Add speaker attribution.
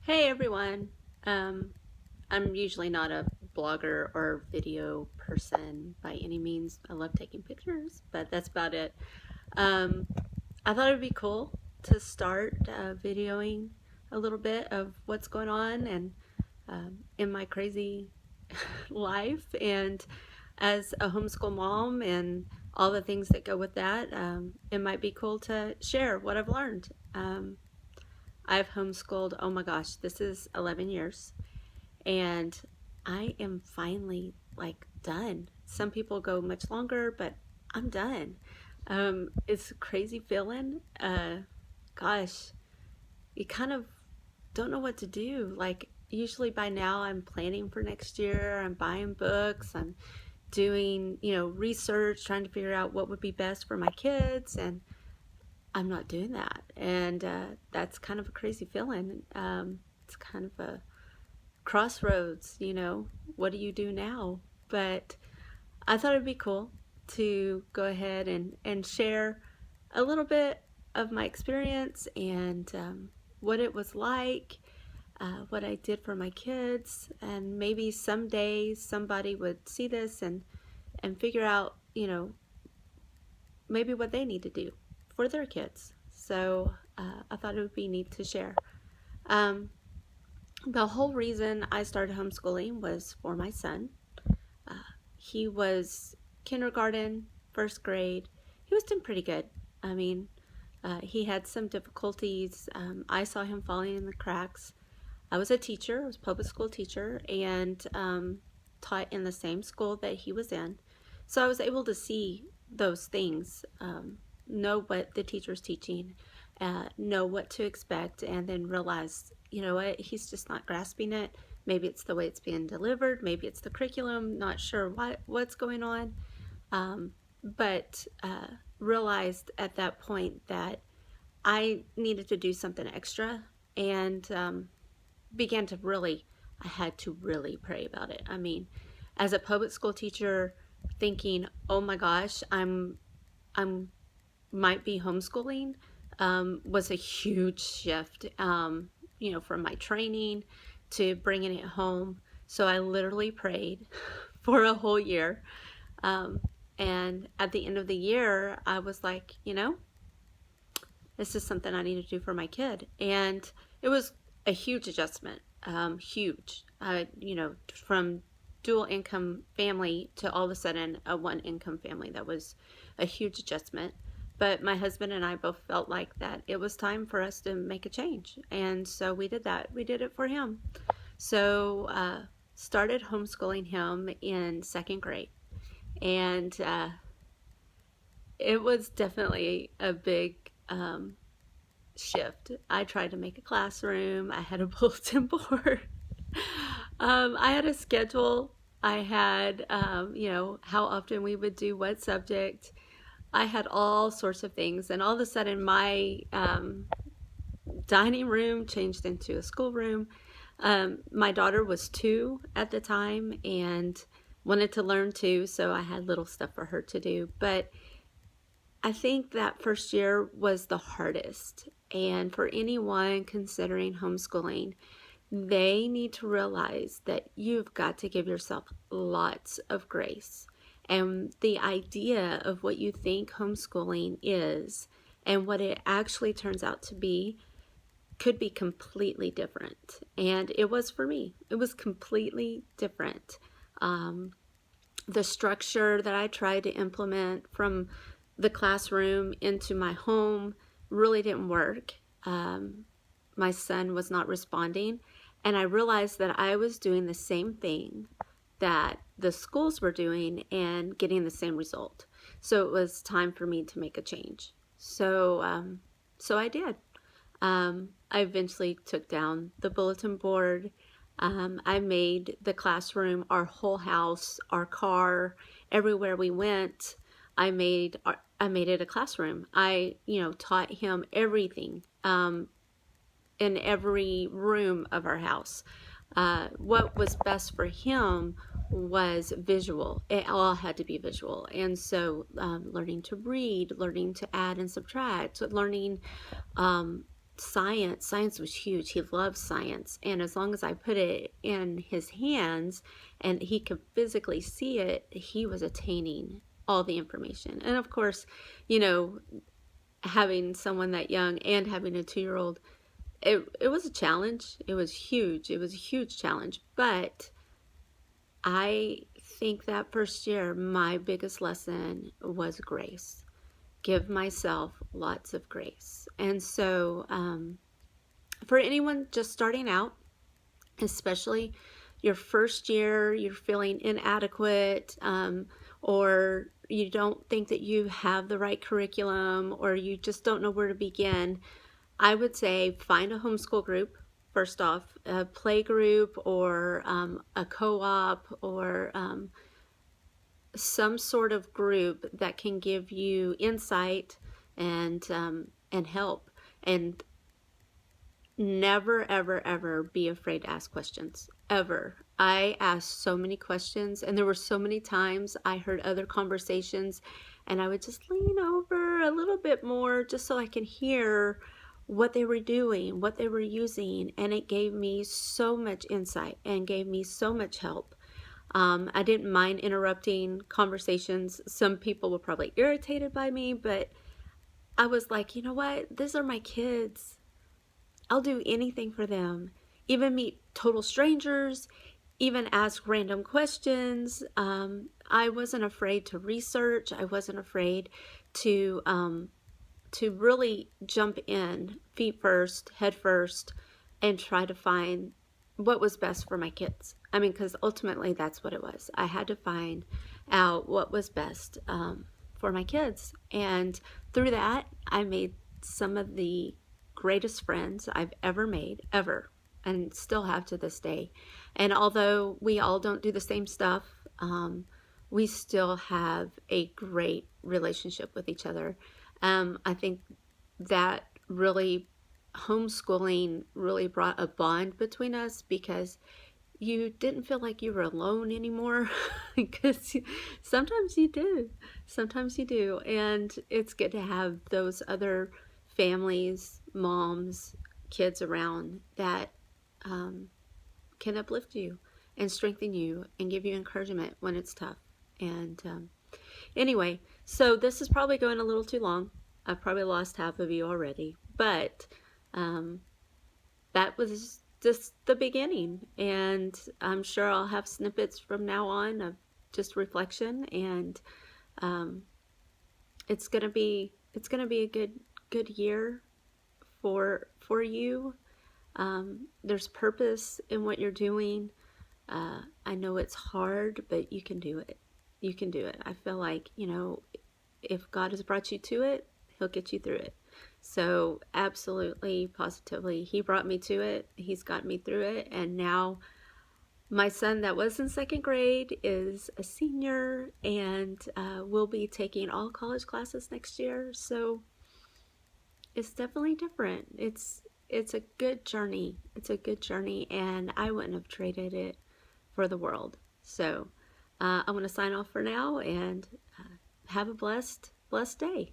Speaker 1: Hey everyone. Um, I'm usually not a blogger or video person by any means. I love taking pictures, but that's about it. Um, I thought it would be cool to start videoing a little bit of what's going on and in my crazy life, and as a homeschool mom and all the things that go with that. It might be cool to share what I've learned. I've homeschooled, oh my gosh, this is 11 years. And I am finally like done. Some people go much longer, but I'm done. It's a crazy feeling. Gosh, you kind of don't know what to do. Like, usually by now, I'm planning for next year, I'm buying books, I'm doing, research, trying to figure out what would be best for my kids. And I'm not doing that. And that's kind of a crazy feeling. It's kind of a crossroads, what do you do now? But I thought it'd be cool to go ahead and share a little bit of my experience and what it was like, what I did for my kids, and maybe someday somebody would see this and figure out, maybe what they need to do for their kids. So I thought it would be neat to share. Um, the whole reason I started homeschooling was for my son. Uh, he was kindergarten, first grade. He was doing pretty good. I mean, he had some difficulties. I saw him falling in the cracks. I was a teacher, I was a public school teacher, and taught in the same school that he was in. So I was able to see those things, know what the teacher's teaching, know what to expect, and then realize, you know what, he's just not grasping it. Maybe it's the way it's being delivered, maybe it's the curriculum, not sure what's going on. But realized at that point that I needed to do something extra, and began to really, I had to really pray about it. I mean, as a public school teacher, thinking, oh my gosh, I'm might be homeschooling, was a huge shift, from my training to bringing it home. So I literally prayed for a whole year. Um, and at the end of the year, I was like, this is something I need to do for my kid. And it was a huge adjustment, huge. From dual income family to all of a sudden a one income family. That was a huge adjustment. But my husband and I both felt like that it was time for us to make a change. And so we did that. We did it for him. So started homeschooling him in second grade. And it was definitely a big shift. I tried to make a classroom. I had a bulletin board. I had a schedule. I had, how often we would do what subject. I had all sorts of things. And all of a sudden, my dining room changed into a schoolroom. My daughter was 2 at the time and wanted to learn too, so I had little stuff for her to do. But I think that first year was the hardest. And for anyone considering homeschooling, they need to realize that you've got to give yourself lots of grace. And the idea of what you think homeschooling is and what it actually turns out to be could be completely different. And it was for me. It was completely different. The structure that I tried to implement from the classroom into my home really didn't work. My son was not responding, and I realized that I was doing the same thing that the schools were doing and getting the same result. So it was time for me to make a change. So I did. I eventually took down the bulletin board. I made the classroom, our whole house, our car, everywhere we went. I made it a classroom. I, taught him everything in every room of our house. What was best for him was visual. It all had to be visual. And so learning to read, learning to add and subtract, learning Science was huge. He loved science. And as long as I put it in his hands and he could physically see it, he was attaining all the information. And of course, you know, having someone that young and having a 2-year-old, it was a challenge. It was huge. It was a huge challenge. But I think that first year, my biggest lesson was grace. Give myself lots of grace. And so, for anyone just starting out, especially your first year, you're feeling inadequate, or you don't think that you have the right curriculum, or you just don't know where to begin, I would say find a homeschool group. First off, a play group or a co-op or some sort of group that can give you insight and help. And never, ever, ever be afraid to ask questions. Ever. I asked so many questions, and there were so many times I heard other conversations, and I would just lean over a little bit more just so I can hear what they were doing, what they were using, and it gave me so much insight and gave me so much help. I didn't mind interrupting conversations. Some people were probably irritated by me, but I was like, you know what? These are my kids. I'll do anything for them, even meet total strangers, even ask random questions. I wasn't afraid to research. I wasn't afraid to really jump in feet first, head first, and try to find what was best for my kids. I mean, because ultimately that's what it was. I had to find out what was best for my kids. And through that, I made some of the greatest friends I've ever made, ever, and still have to this day. And although we all don't do the same stuff, we still have a great relationship with each other. I think that really, homeschooling really brought a bond between us because you didn't feel like you were alone anymore because sometimes you do. Sometimes you do. And it's good to have those other families, moms, kids around that can uplift you and strengthen you and give you encouragement when it's tough. And anyway, so this is probably going a little too long. I've probably lost half of you already, but that was just the beginning, and I'm sure I'll have snippets from now on of just reflection, and it's gonna be a good year for you. There's purpose in what you're doing. I know it's hard, but you can do it. You can do it. I feel like, if God has brought you to it, He'll get you through it. So absolutely, positively, He brought me to it. He's got me through it. And now my son that was in second grade is a senior and will be taking all college classes next year. So it's definitely different. It's a good journey. It's a good journey, and I wouldn't have traded it for the world. So I'm going to sign off for now, and have a blessed day.